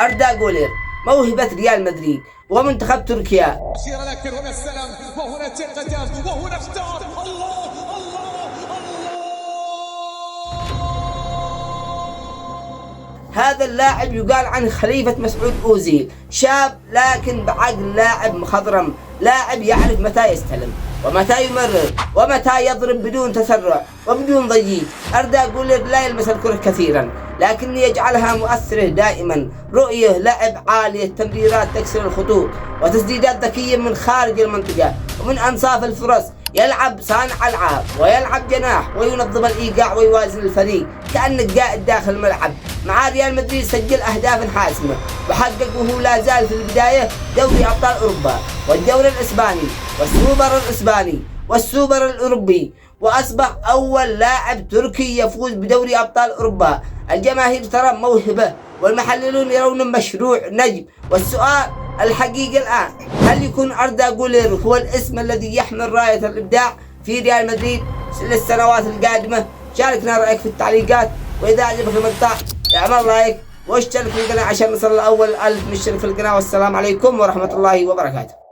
أردا جولر موهبة ريال مدريد ومنتخب تركيا. لكن هنا السلام وهنا التقدم وهنا اختار الله الله الله. هذا اللاعب يقال عنه خليفة مسعود أوزيل، شاب لكن بعقل لاعب مخضرم، لاعب يعرف متى يستلم ومتى يمرر ومتى يضرب بدون تسرع وبدون ضجيج. أردا جولر لا يلمس الكرة كثيرا لكن يجعلها مؤثرة دائما، رؤية لعب عالية، تمريرات تكسر الخطوط وتسديدات ذكية من خارج المنطقة ومن أنصاف الفرص. يلعب صانع ألعاب ويلعب جناح وينظم الإيقاع ويوازن الفريق كأنك قائد داخل الملعب. مع ريال مدريد سجل أهداف حاسمة وحقق وهو لا زال في البداية دوري أبطال أوروبا والدوري الإسباني والسوبر الإسباني والسوبر الأوروبي، وأصبح أول لاعب تركي يفوز بدوري أبطال أوروبا. الجماهير ترى موهبة والمحللون يرون مشروع نجم، والسؤال الحقيقي الآن هل يكون أردا جولر هو الاسم الذي يحمل راية الإبداع في ريال مدريد للسنوات القادمة؟ شاركنا رأيك في التعليقات، وإذا عجبك المقطع اعمل لايك واشترك في القناة عشان نصل لأول 1000 مشترك في القناة. والسلام عليكم ورحمة الله وبركاته.